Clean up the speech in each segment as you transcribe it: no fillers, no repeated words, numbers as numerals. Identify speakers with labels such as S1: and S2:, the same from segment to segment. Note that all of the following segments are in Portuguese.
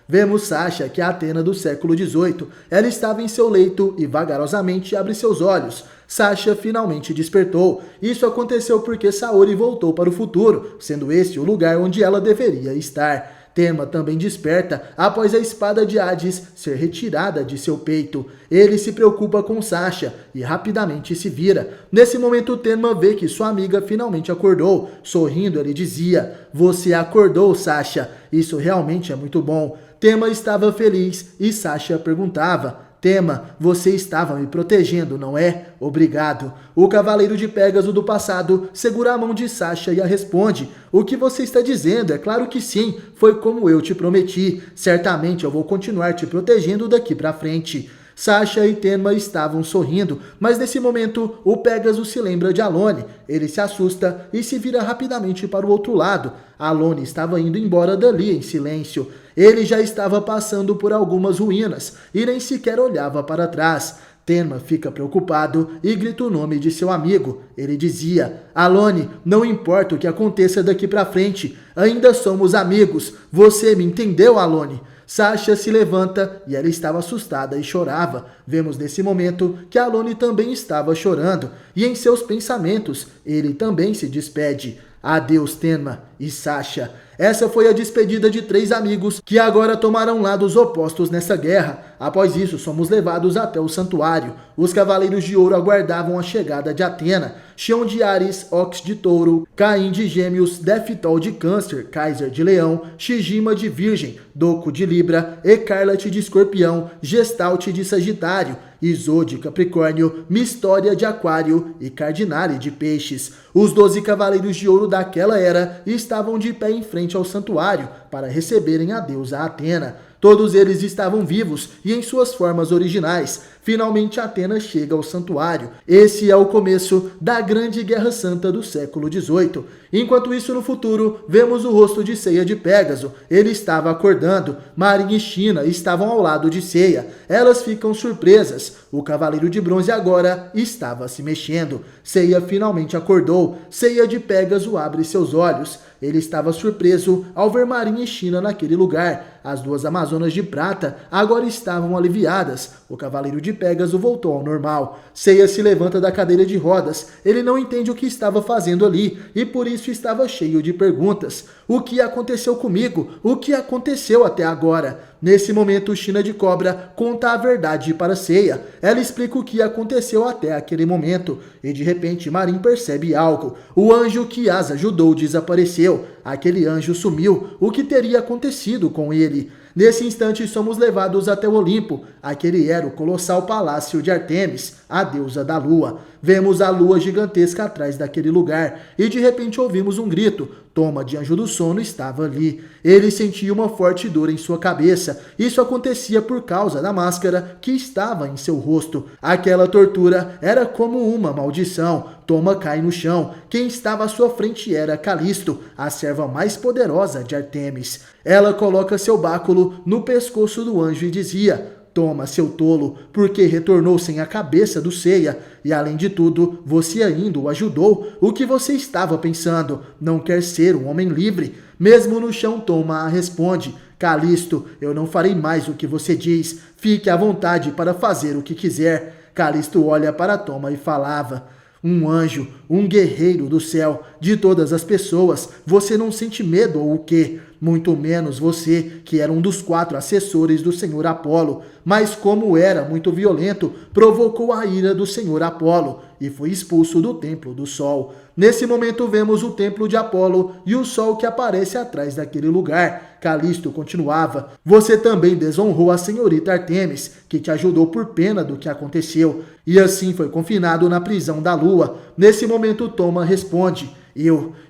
S1: Vemos Sasha, que é a Atena do século XVIII. Ela estava em seu leito e vagarosamente abre seus olhos. Sasha finalmente despertou. Isso aconteceu porque Saori voltou para o futuro, sendo este o lugar onde ela deveria estar. Tenma também desperta após a espada de Hades ser retirada de seu peito. Ele se preocupa com Sasha e rapidamente se vira. Nesse momento, Tenma vê que sua amiga finalmente acordou. Sorrindo, ele dizia: "Você acordou, Sasha. Isso realmente é muito bom." Tenma estava feliz e Sasha perguntava: "Tenma, você estava me protegendo, não é? Obrigado." O cavaleiro de Pégaso do passado segura a mão de Sasha e a responde: "O que você está dizendo? É claro que sim, foi como eu te prometi. Certamente eu vou continuar te protegendo daqui pra frente." Sasha e Tenma estavam sorrindo, mas nesse momento o Pégaso se lembra de Alone. Ele se assusta e se vira rapidamente para o outro lado. Alone estava indo embora dali em silêncio. Ele já estava passando por algumas ruínas e nem sequer olhava para trás. Tenma fica preocupado e grita o nome de seu amigo. Ele dizia: "Alone, não importa o que aconteça daqui para frente, ainda somos amigos. Você me entendeu, Alone?" Sasha se levanta e ela estava assustada e chorava. Vemos nesse momento que Alone também estava chorando e em seus pensamentos ele também se despede. Adeus, Tenma e Sasha. Essa foi a despedida de 3 amigos que agora tomarão lados opostos nessa guerra. Após isso, somos levados até o santuário. Os Cavaleiros de Ouro aguardavam a chegada de Atena. Xion de Áries, Ox de Touro, Caim de Gêmeos, Deftol de Câncer, Kaiser de Leão, Shijima de Virgem, Doku de Libra, Escarlate de Escorpião, Gestalt de Sagitário, Iso de Capricórnio, Mistória de Aquário e Cardinale de Peixes. Os 12 Cavaleiros de Ouro daquela era estavam de pé em frente ao santuário para receberem a deusa Atena. Todos eles estavam vivos e em suas formas originais. Finalmente Atena chega ao santuário. Esse é o começo da Grande Guerra Santa do século XVIII. Enquanto isso, no futuro, vemos o rosto de Seiya de Pégaso. Ele estava acordando. Marin e China estavam ao lado de Seiya. Elas ficam surpresas. O Cavaleiro de Bronze agora estava se mexendo. Seiya finalmente acordou. Seiya de Pégaso abre seus olhos. Ele estava surpreso ao ver Marin e China naquele lugar. As 2 Amazonas de Prata agora estavam aliviadas. O Cavaleiro de Pégaso voltou ao normal. Seiya se levanta da cadeira de rodas. Ele não entende o que estava fazendo ali e por isso estava cheio de perguntas. O que aconteceu comigo? O que aconteceu até agora? Nesse momento, China de Cobra conta a verdade para Seiya. Ela explica o que aconteceu até aquele momento. E de repente, Marin percebe algo. O anjo que as ajudou desapareceu. Aquele anjo sumiu. O que teria acontecido com ele? Nesse instante, somos levados até o Olimpo. Aquele era o colossal palácio de Artemis, a deusa da lua. Vemos a lua gigantesca atrás daquele lugar e de repente ouvimos um grito. Toma de Anjo do Sono estava ali. Ele sentia uma forte dor em sua cabeça. Isso acontecia por causa da máscara que estava em seu rosto. Aquela tortura era como uma maldição. Toma cai no chão. Quem estava à sua frente era Calisto, a serva mais poderosa de Artemis. Ela coloca seu báculo no pescoço do anjo e dizia: "Toma, seu tolo, porque retornou sem a cabeça do Seiya. E além de tudo, você ainda o ajudou. O que você estava pensando? Não quer ser um homem livre?" Mesmo no chão, Toma a responde: "Calisto, eu não farei mais o que você diz. Fique à vontade para fazer o que quiser." Calisto olha para Toma e falava: "Um anjo, um guerreiro do céu, de todas as pessoas, você não sente medo ou o quê? Muito menos você, que era um dos 4 assessores do Senhor Apolo. Mas como era muito violento, provocou a ira do Senhor Apolo e foi expulso do Templo do Sol." Nesse momento vemos o Templo de Apolo e o Sol que aparece atrás daquele lugar. Calisto continuava: "Você também desonrou a senhorita Artemis, que te ajudou por pena do que aconteceu, e assim foi confinado na prisão da lua." Nesse momento Toma responde: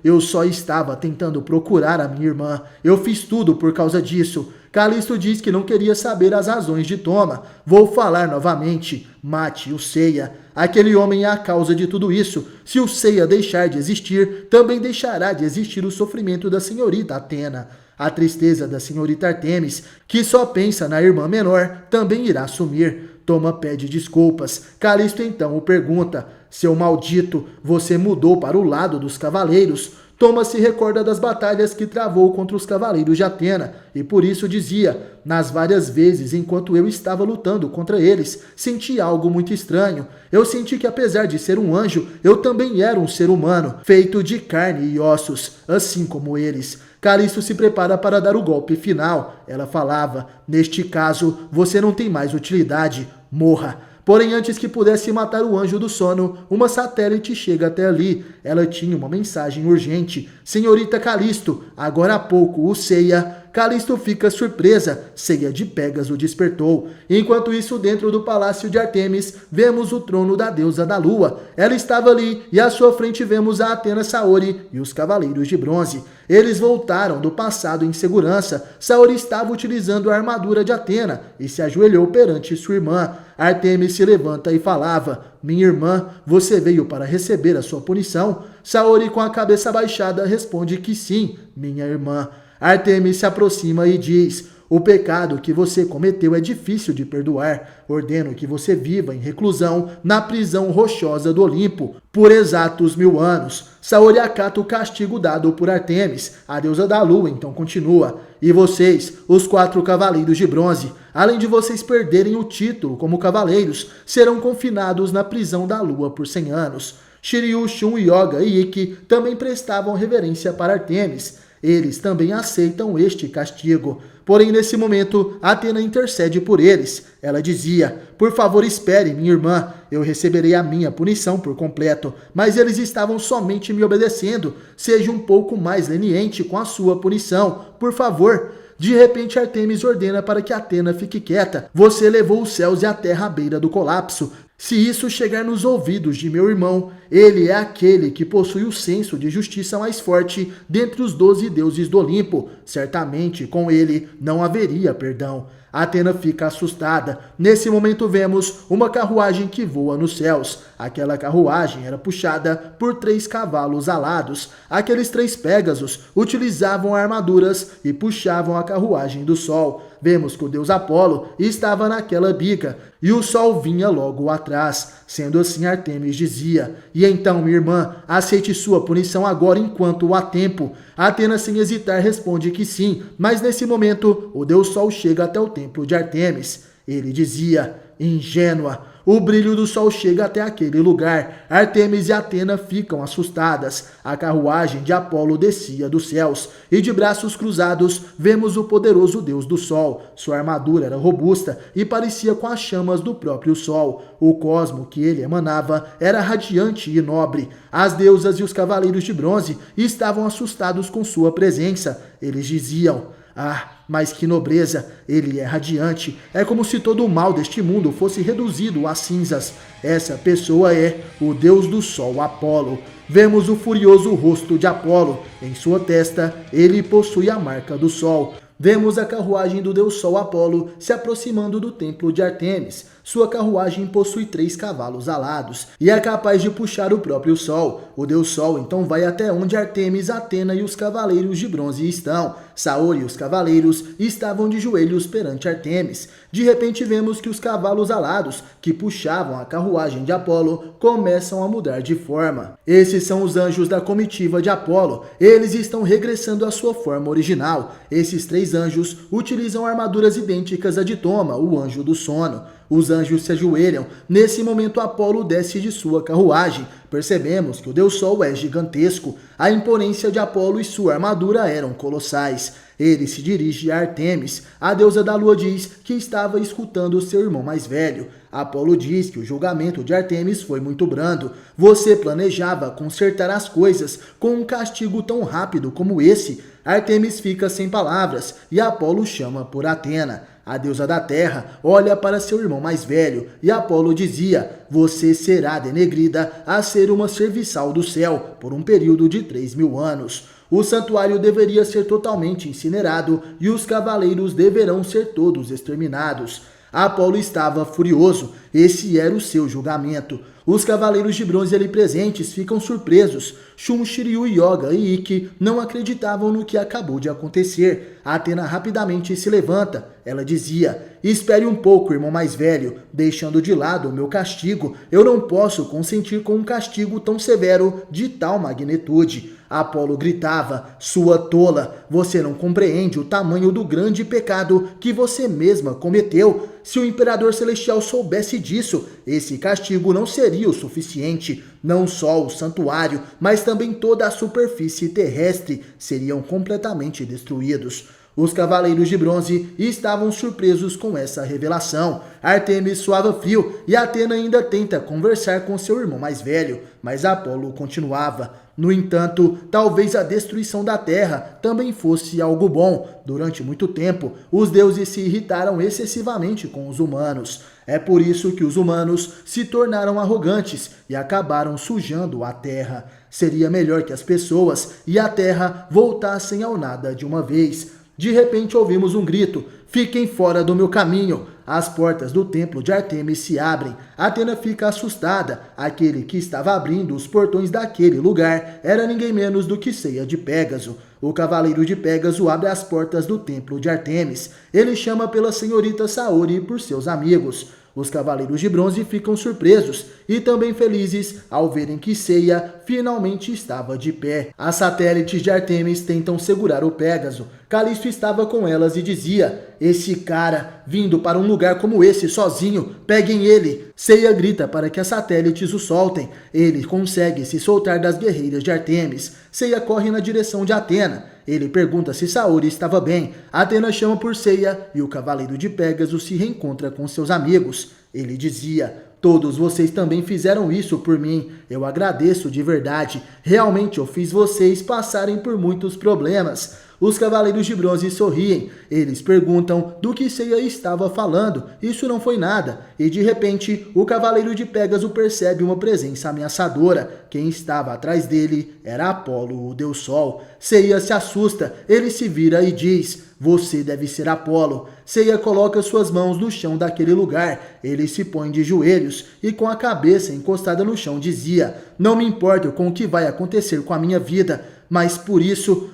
S1: Eu só estava tentando procurar a minha irmã. Eu fiz tudo por causa disso." Calisto diz que não queria saber as razões de Toma. "Vou falar novamente. Mate o Seiya. Aquele homem é a causa de tudo isso. Se o Seiya deixar de existir, também deixará de existir o sofrimento da senhorita Atena. A tristeza da senhorita Artemis, que só pensa na irmã menor, também irá sumir." Toma pede desculpas. Calisto então o pergunta: "Seu maldito, você mudou para o lado dos cavaleiros?" Thomas se recorda das batalhas que travou contra os cavaleiros de Atena, e por isso dizia: nas várias vezes enquanto eu estava lutando contra eles, senti algo muito estranho. Eu senti que apesar de ser um anjo, eu também era um ser humano, feito de carne e ossos, assim como eles. Calisto se prepara para dar o golpe final. Ela falava: neste caso, você não tem mais utilidade, morra. Porém, antes que pudesse matar o anjo do sono, uma satélite chega até ali. Ela tinha uma mensagem urgente. Senhorita Calisto, agora há pouco o Ceia... Calisto fica surpresa. Ceia de Pegas o despertou. Enquanto isso, dentro do palácio de Ártemis, vemos o trono da deusa da lua. Ela estava ali e à sua frente vemos a Atena Saori e os cavaleiros de bronze. Eles voltaram do passado em segurança. Saori estava utilizando a armadura de Atena e se ajoelhou perante sua irmã. Ártemis se levanta e falava: minha irmã, você veio para receber a sua punição? Saori, com a cabeça baixada, responde que sim, minha irmã. Ártemis se aproxima e diz: o pecado que você cometeu é difícil de perdoar. Ordeno que você viva em reclusão na prisão rochosa do Olimpo por exatos 1000 anos. Saori acata o castigo dado por Ártemis. A deusa da lua então continua: e vocês, os 4 cavaleiros de bronze, além de vocês perderem o título como cavaleiros, serão confinados na prisão da lua por 100 anos. Shiryu, Shun, Yoga e Ikki também prestavam reverência para Ártemis. Eles também aceitam este castigo. Porém, nesse momento, Atena intercede por eles. Ela dizia: por favor, espere, minha irmã. Eu receberei a minha punição por completo. Mas eles estavam somente me obedecendo. Seja um pouco mais leniente com a sua punição. Por favor. De repente, Ártemis ordena para que Atena fique quieta. Você levou os céus e a terra à beira do colapso. Se isso chegar nos ouvidos de meu irmão, ele é aquele que possui o senso de justiça mais forte dentre os 12 deuses do Olimpo. Certamente, com ele, não haveria perdão. Atena fica assustada. Nesse momento vemos uma carruagem que voa nos céus. Aquela carruagem era puxada por 3 cavalos alados. Aqueles 3 Pégasos utilizavam armaduras e puxavam a carruagem do sol. Vemos que o deus Apolo estava naquela bica e o sol vinha logo atrás. Sendo assim, Ártemis dizia: e então, minha irmã, aceite sua punição agora enquanto há tempo. Atena, sem hesitar, responde que sim, mas nesse momento o deus Sol chega até o templo de Ártemis. Ele dizia: ingênua. O brilho do sol chega até aquele lugar. Ártemis e Atena ficam assustadas. A carruagem de Apolo descia dos céus, e de braços cruzados vemos o poderoso deus do sol. Sua armadura era robusta e parecia com as chamas do próprio sol. O cosmo que ele emanava era radiante e nobre. As deusas e os cavaleiros de bronze estavam assustados com sua presença. Eles diziam: ah, mas que nobreza, ele é radiante, é como se todo o mal deste mundo fosse reduzido a cinzas. Essa pessoa é o deus do sol, Apolo. Vemos o furioso rosto de Apolo, em sua testa ele possui a marca do sol. Vemos a carruagem do deus Sol Apolo se aproximando do templo de Ártemis. Sua carruagem possui 3 cavalos alados e é capaz de puxar o próprio Sol. O deus Sol então vai até onde Ártemis, Atena e os cavaleiros de bronze estão. Saori e os cavaleiros estavam de joelhos perante Ártemis. De repente vemos que os cavalos alados que puxavam a carruagem de Apolo começam a mudar de forma. Esses são os anjos da comitiva de Apolo. Eles estão regressando à sua forma original. Esses 3 anjos utilizam armaduras idênticas à de Toma, o anjo do sono. Os anjos se ajoelham. Nesse momento, Apolo desce de sua carruagem. Percebemos que o deus Sol é gigantesco. A imponência de Apolo e sua armadura eram colossais. Ele se dirige a Ártemis. A deusa da lua diz que estava escutando seu irmão mais velho. Apolo diz que o julgamento de Ártemis foi muito brando. Você planejava consertar as coisas com um castigo tão rápido como esse? Ártemis fica sem palavras e Apolo chama por Atena. A deusa da terra olha para seu irmão mais velho e Apolo dizia: você será denegrida a ser uma serviçal do céu por um período de 3.000 anos. O santuário deveria ser totalmente incinerado e os cavaleiros deverão ser todos exterminados. Apolo estava furioso. Esse era o seu julgamento. Os cavaleiros de bronze ali presentes ficam surpresos. Shun, Shiryu, Yoga e Ikki não acreditavam no que acabou de acontecer. Athena rapidamente se levanta. Ela dizia: espere um pouco, irmão mais velho, deixando de lado o meu castigo. Eu não posso consentir com um castigo tão severo de tal magnitude. Apolo gritava: sua tola, você não compreende o tamanho do grande pecado que você mesma cometeu. Se o Imperador Celestial soubesse disso, esse castigo não seria o suficiente. Não só o santuário, mas também toda a superfície terrestre seriam completamente destruídos. Os cavaleiros de bronze estavam surpresos com essa revelação. Ártemis suava frio e Athena ainda tenta conversar com seu irmão mais velho, mas Apolo continuava. No entanto, talvez a destruição da Terra também fosse algo bom. Durante muito tempo, os deuses se irritaram excessivamente com os humanos. É por isso que os humanos se tornaram arrogantes e acabaram sujando a Terra. Seria melhor que as pessoas e a Terra voltassem ao nada de uma vez. De repente ouvimos um grito: fiquem fora do meu caminho! As portas do templo de Ártemis se abrem. Athena fica assustada. Aquele que estava abrindo os portões daquele lugar era ninguém menos do que Ceia de Pégaso. O cavaleiro de Pégaso abre as portas do templo de Ártemis. Ele chama pela senhorita Saori e por seus amigos. Os cavaleiros de bronze ficam surpresos e também felizes ao verem que Ceia finalmente estava de pé. As satélites de Ártemis tentam segurar o Pégaso. Calisto estava com elas e dizia: esse cara, vindo para um lugar como esse sozinho, peguem ele. Ceia grita para que as satélites o soltem. Ele consegue se soltar das guerreiras de Ártemis. Ceia corre na direção de Athena. Ele pergunta se Saori estava bem. Athena chama por Ceia e o cavaleiro de Pégaso se reencontra com seus amigos. Ele dizia: todos vocês também fizeram isso por mim. Eu agradeço de verdade. Realmente eu fiz vocês passarem por muitos problemas. Os cavaleiros de bronze sorriem. Eles perguntam do que Ceia estava falando. Isso não foi nada. E de repente, o cavaleiro de Pégaso percebe uma presença ameaçadora. Quem estava atrás dele era Apolo, o deus Sol. Ceia se assusta. Ele se vira e diz: você deve ser Apolo. Ceia coloca suas mãos no chão daquele lugar. Ele se põe de joelhos e com a cabeça encostada no chão dizia: não me importo com o que vai acontecer com a minha vida, mas por isso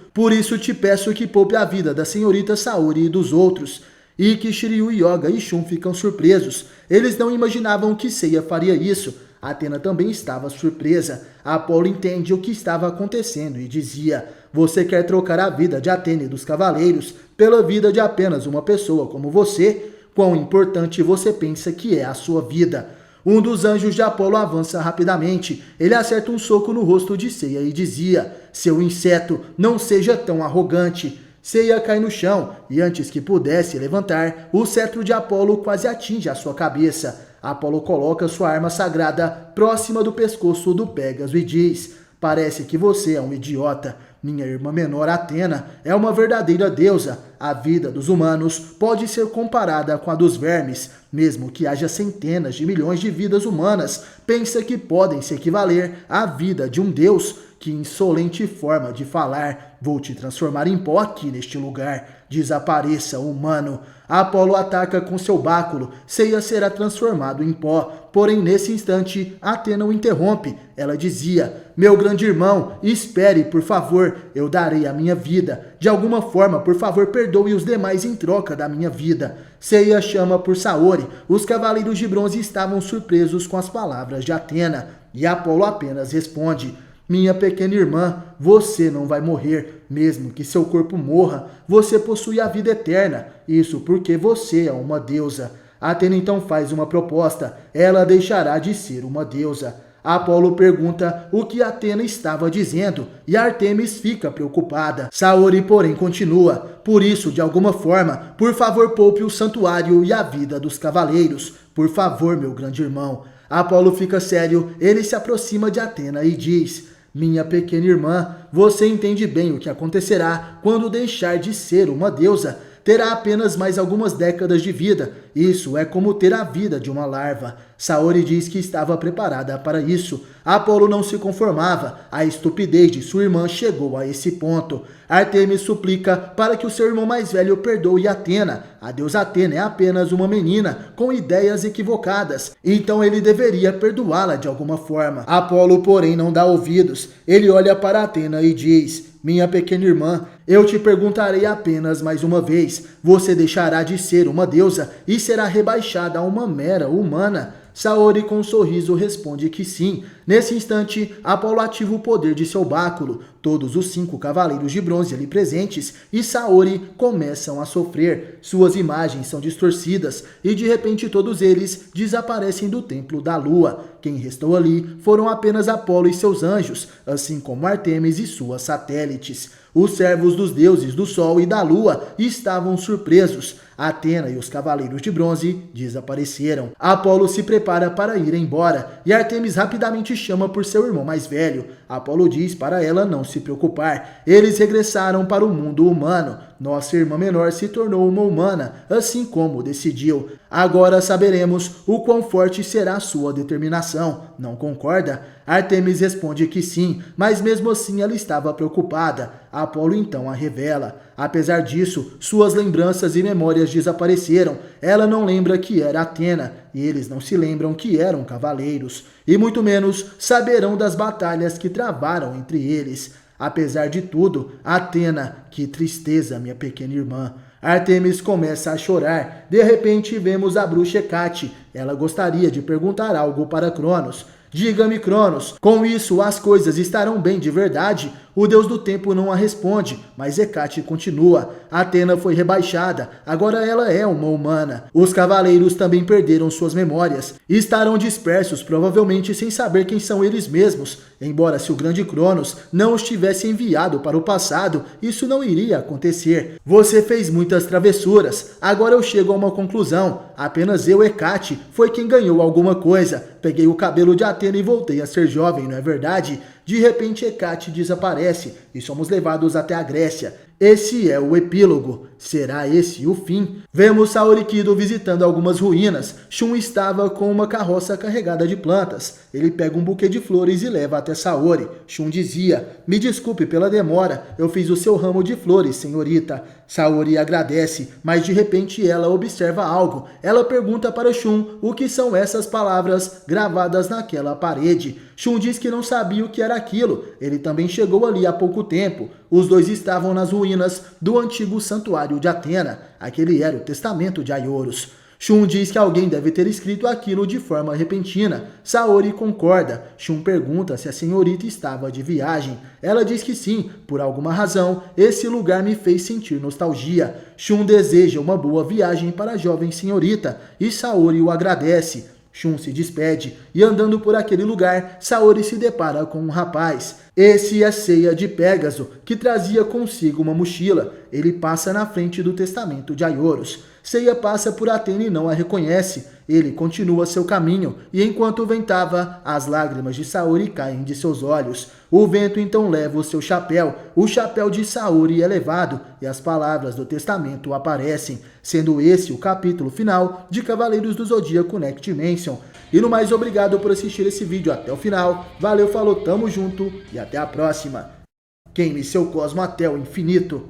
S1: te peço que poupe a vida da senhorita Saori e dos outros. Ikki, Shiryu, Yoga e Shun ficam surpresos. Eles não imaginavam que Ceia faria isso. Athena também estava surpresa. Apolo entende o que estava acontecendo e dizia: você quer trocar a vida de Athena e dos cavaleiros pela vida de apenas uma pessoa como você? Quão importante você pensa que é a sua vida? Um dos anjos de Apolo avança rapidamente. Ele acerta um soco no rosto de Ceia e dizia: seu inseto, não seja tão arrogante. Ceia cai no chão e antes que pudesse levantar, o cetro de Apolo quase atinge a sua cabeça. Apolo coloca sua arma sagrada próxima do pescoço do Pégaso e diz: parece que você é um idiota. Minha irmã menor Athena é uma verdadeira deusa. A vida dos humanos pode ser comparada com a dos vermes. Mesmo que haja centenas de milhões de vidas humanas, pensa que podem se equivaler à vida de um deus? Que insolente forma de falar. Vou te transformar em pó aqui neste lugar. Desapareça, humano. Apolo ataca com seu báculo. Ceia será transformado em pó. Porém, nesse instante, Athena o interrompe. Ela dizia: meu grande irmão, espere, por favor. Eu darei a minha vida. De alguma forma, por favor, perdoe os demais em troca da minha vida. Ceia chama por Saori. Os cavaleiros de bronze estavam surpresos com as palavras de Athena. E Apolo apenas responde: minha pequena irmã, você não vai morrer. Mesmo que seu corpo morra, você possui a vida eterna. Isso porque você é uma deusa. Athena então faz uma proposta. Ela deixará de ser uma deusa. Apolo pergunta o que Athena estava dizendo e Ártemis fica preocupada. Saori, porém, continua: por isso, de alguma forma, por favor, poupe o santuário e a vida dos cavaleiros. Por favor, meu grande irmão. Apolo fica sério. Ele se aproxima de Athena e diz: minha pequena irmã, você entende bem o que acontecerá quando deixar de ser uma deusa. terá apenas mais algumas décadas de vida. Isso é como ter a vida de uma larva. Saori diz que estava preparada para isso. Apolo não se conformava. A estupidez de sua irmã chegou a esse ponto. Ártemis suplica para que o seu irmão mais velho perdoe Atena. A deusa Atena é apenas uma menina com ideias equivocadas, então ele deveria perdoá-la de alguma forma. Apolo, porém, não dá ouvidos. Ele olha para Atena e diz: minha pequena irmã, eu te perguntarei apenas mais uma vez. Você deixará de ser uma deusa e será rebaixada a uma mera humana? Saori, com um sorriso, responde que sim. Nesse instante, Apolo ativa o poder de seu báculo. Todos os 5 cavaleiros de bronze ali presentes e Saori começam a sofrer. Suas imagens são distorcidas e de repente todos eles desaparecem do templo da lua. Quem restou ali foram apenas Apolo e seus anjos, assim como Ártemis e suas satélites. Os servos dos deuses do sol e da lua estavam surpresos. Atena e os cavaleiros de bronze desapareceram. Apolo se prepara para ir embora e Ártemis rapidamente chama por seu irmão mais velho. Apolo diz para ela não se preocupar. Eles regressaram para o mundo humano. Nossa irmã menor se tornou uma humana, assim como decidiu. Agora saberemos o quão forte será a sua determinação. Não concorda? Ártemis responde que sim, mas mesmo assim ela estava preocupada. Apolo então a revela. Apesar disso, suas lembranças e memórias desapareceram. Ela não lembra que era Atena, e eles não se lembram que eram cavaleiros, e muito menos saberão das batalhas que travaram entre eles. Apesar de tudo, Atena, que tristeza, minha pequena irmã. Ártemis começa a chorar. De repente vemos a bruxa Hecate. Ela gostaria de perguntar algo para Cronos. Diga-me, Cronos, com isso as coisas estarão bem de verdade? O deus do tempo não a responde, mas Hecate continua. Atena foi rebaixada, agora ela é uma humana. Os cavaleiros também perderam suas memórias. Estarão dispersos, provavelmente sem saber quem são eles mesmos. Embora se o grande Cronos não os tivesse enviado para o passado, isso não iria acontecer. Você fez muitas travessuras, agora eu chego a uma conclusão. Apenas eu, Hecate, foi quem ganhou alguma coisa. Peguei o cabelo de Atena e voltei a ser jovem, não é verdade? De repente Hecate desaparece e somos levados até a Grécia. Esse é o epílogo. Será esse o fim? Vemos Saorikido visitando algumas ruínas. Shun estava com uma carroça carregada de plantas. Ele pega um buquê de flores e leva até Saori. Shun dizia: me desculpe pela demora, eu fiz o seu ramo de flores, senhorita. Saori agradece, mas de repente ela observa algo. Ela pergunta para Shun o que são essas palavras gravadas naquela parede. Shun diz que não sabia o que era aquilo. Ele também chegou ali há pouco tempo. Os dois estavam nas ruínas do antigo santuário de Atena. Aquele era o testamento de Aioros. Shun diz que alguém deve ter escrito aquilo de forma repentina. Saori concorda. Shun pergunta se a senhorita estava de viagem. Ela diz que sim, por alguma razão, esse lugar me fez sentir nostalgia. Shun deseja uma boa viagem para a jovem senhorita e Saori o agradece. Shun se despede e andando por aquele lugar, Saori se depara com um rapaz. Esse é Seiya de Pégaso, que trazia consigo uma mochila. Ele passa na frente do testamento de Aioros. Seiya passa por Atena e não a reconhece. Ele continua seu caminho e enquanto ventava, as lágrimas de Saori caem de seus olhos. O vento então leva o seu chapéu. O chapéu de Saori é levado e as palavras do testamento aparecem, sendo esse o capítulo final de Cavaleiros do Zodíaco Next Dimension. E no mais, obrigado por assistir esse vídeo até o final. Valeu, falou, tamo junto e até a próxima. Queime seu cosmo até o infinito.